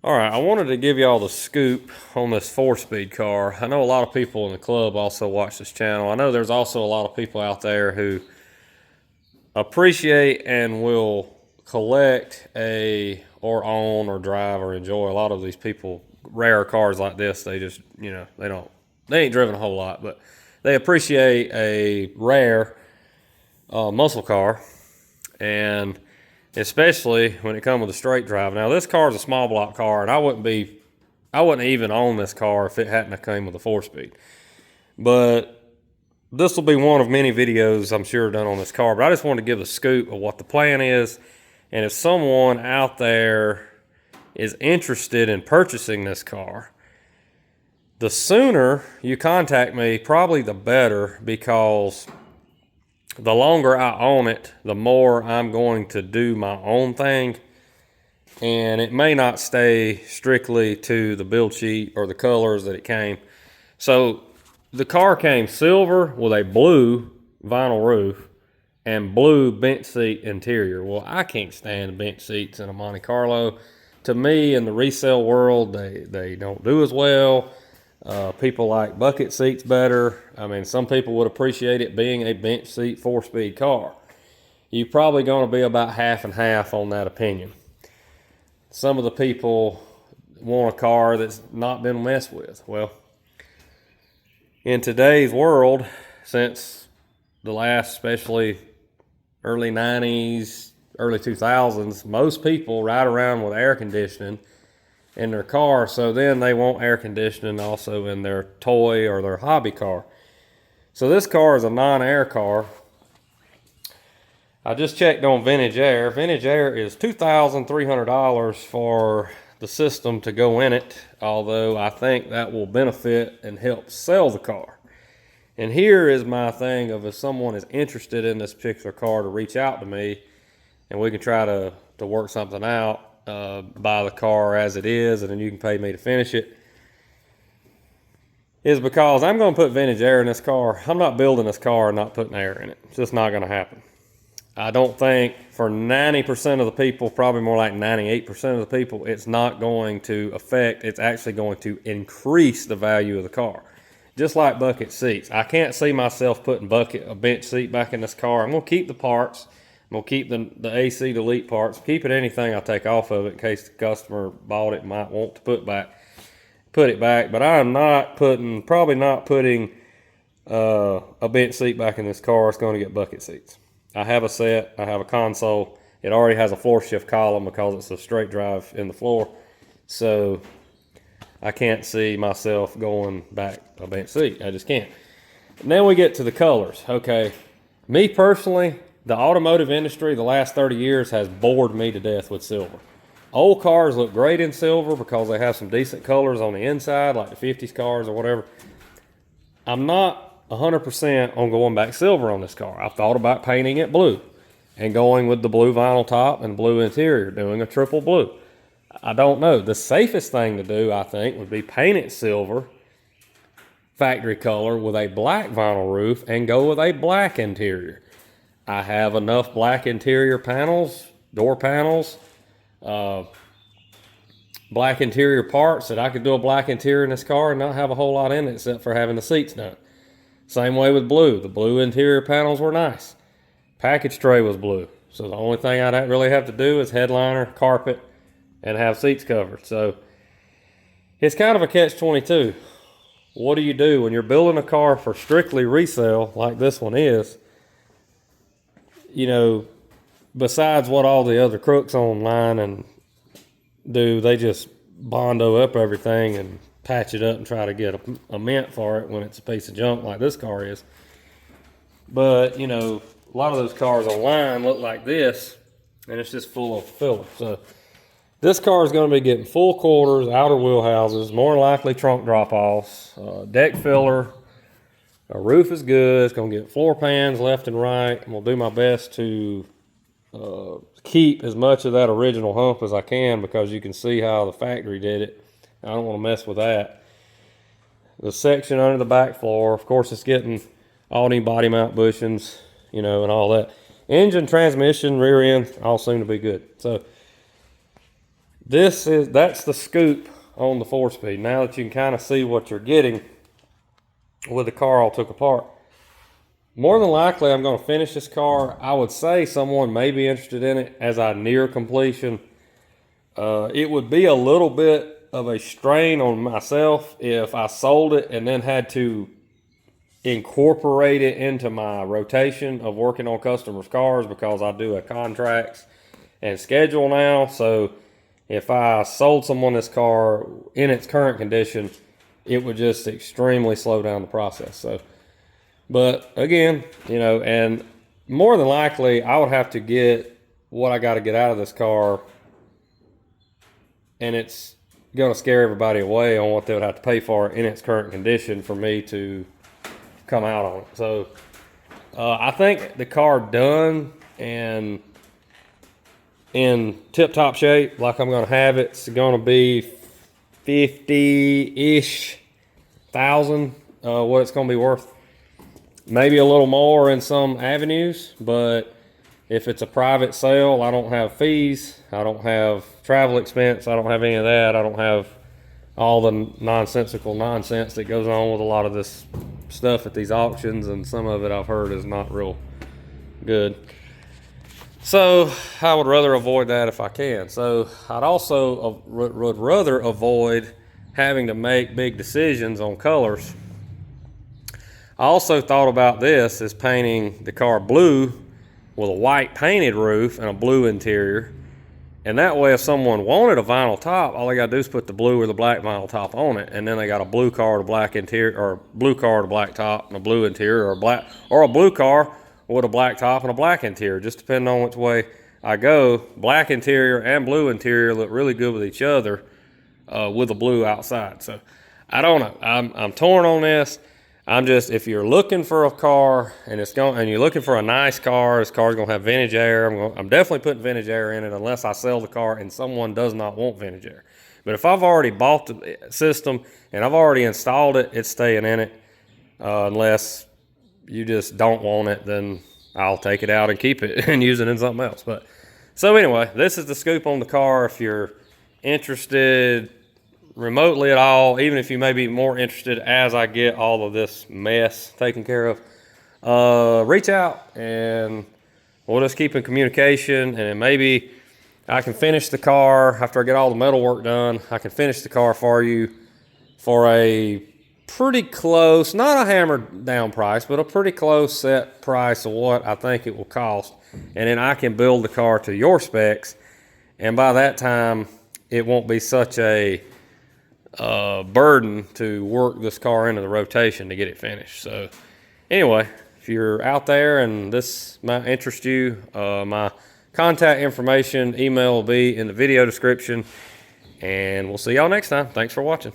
All right, I wanted to give y'all the scoop on this 4-speed car. I know a lot of people in the club also watch this channel. I know there's also a lot of people out there who appreciate and will collect or own or drive or enjoy. A lot of these people, rare cars like this, they just, they ain't driven a whole lot, but they appreciate a rare muscle car, and especially when it comes with a straight drive. Now, this car is a small block car, and I wouldn't even own this car if it hadn't come with a 4-speed. But this will be one of many videos I'm sure done on this car. But I just wanted to give a scoop of what the plan is, and if someone out there is interested in purchasing this car, the sooner you contact me, probably the better, because the longer I own it, the more I'm going to do my own thing. And it may not stay strictly to the build sheet or the colors that it came. So the car came silver with a blue vinyl roof and blue bench seat interior. Well, I can't stand bench seats in a Monte Carlo. To me, in the resale world, they don't do as well. People like bucket seats better. I mean, some people would appreciate it being a bench seat 4-speed car. You're probably going to be about half and half on that opinion. Some of the people want a car that's not been messed with. Well, in today's world, since the last, especially early 90s, early 2000s, most people ride around with air conditioning in their car, so then they want air conditioning also in their toy or their hobby car. So this car is a non-air car. I just checked on Vintage Air. Vintage Air is $2,300 for the system to go in it, although I think that will benefit and help sell the car. And here is my thing of, if someone is interested in this particular car, to reach out to me and we can try to work something out. Buy the car as it is, and then you can pay me to finish it, is because I'm going to put vintage air in this car. I'm not building this car and not putting air in it. It's just not going to happen. I don't think, for 90% of the people, probably more like 98% of the people, it's not going to affect. It's actually going to increase the value of the car. Just like bucket seats. I can't see myself putting a bench seat back in this car. I'm going to keep the parts. I'm going to keep the AC delete parts, keep it anything I take off of it in case the customer bought it and might want to put it back. But I'm probably not putting a bench seat back in this car. It's going to get bucket seats. I have a set, I have a console. It already has a floor shift column because it's a straight drive in the floor. So I can't see myself going back a bench seat. I just can't. And then we get to the colors. Okay, me personally, the automotive industry the last 30 years has bored me to death with silver. Old cars look great in silver because they have some decent colors on the inside, like the 50s cars or whatever. I'm not 100% on going back silver on this car. I've thought about painting it blue and going with the blue vinyl top and blue interior, doing a triple blue. I don't know. The safest thing to do, I think, would be paint it silver, factory color, with a black vinyl roof and go with a black interior. I have enough black interior panels, door panels, black interior parts that I could do a black interior in this car and not have a whole lot in it except for having the seats done. Same way with blue. The blue interior panels were nice. Package tray was blue. So the only thing I'd really have to do is headliner, carpet, and have seats covered. So it's kind of a catch-22. What do you do when you're building a car for strictly resale like this one is? You know, besides what all the other crooks online and do, they just bondo up everything and patch it up and try to get a mint for it when it's a piece of junk like this car is. But, you know, a lot of those cars online look like this, and it's just full of filler. So this car is going to be getting full quarters, outer wheel houses, more likely trunk drop-offs, deck filler. Our roof is good. It's going to get floor pans left and right. I'm going to do my best to keep as much of that original hump as I can, because you can see how the factory did it. I don't want to mess with that. The section under the back floor, of course, it's getting all these body mount bushings, you know, and all that. Engine, transmission, rear end, all seem to be good. So that's the scoop on the 4-speed. Now that you can kind of see what you're getting with the car all took apart. More than likely, I'm going to finish this car. I would say someone may be interested in it as I near completion. It would be a little bit of a strain on myself if I sold it and then had to incorporate it into my rotation of working on customers' cars, because I do a contracts and schedule now. So if I sold someone this car in its current condition, it would just extremely slow down the process. So, but again, you know, and more than likely I would have to get what I got to get out of this car, and it's going to scare everybody away on what they would have to pay for it in its current condition for me to come out on it. So I think the car done and in tip-top shape, like I'm going to have it, it's going to be 50-ish thousand, what it's going to be worth. Maybe a little more in some avenues, but if it's a private sale, I don't have fees, I don't have travel expense, I don't have any of that, I don't have all the nonsensical nonsense that goes on with a lot of this stuff at these auctions, and some of it I've heard is not real good. So I would rather avoid that if I can. So I'd also would rather avoid having to make big decisions on colors. I also thought about this as painting the car blue with a white painted roof and a blue interior. And that way, if someone wanted a vinyl top, all they got to do is put the blue or the black vinyl top on it, and then they got a blue car with a black interior, or a blue car with a black top and a blue interior, or a blue car with a black top and a black interior, just depending on which way I go. Black interior and blue interior look really good with each other with the blue outside. So I don't know. I'm torn on this. I'm just, if you're looking for a car and you're looking for a nice car, this car's gonna have vintage air. I'm definitely putting vintage air in it unless I sell the car and someone does not want vintage air. But if I've already bought the system and I've already installed it, it's staying in it. Unless you just don't want it, then I'll take it out and keep it and use it in something else. But so anyway, this is the scoop on the car. If you're interested remotely at all, even if you may be more interested as I get all of this mess taken care of, reach out and we'll just keep in communication, and maybe I can finish the car after I get all the metal work done. I can finish the car for you for a pretty close, not a hammered down price, but a pretty close set price of what I think it will cost. And then I can build the car to your specs, and by that time it won't be such a burden to work this car into the rotation to get it finished. So anyway, if you're out there and this might interest you, my contact information, email will be in the video description, and we'll see y'all next time. Thanks for watching.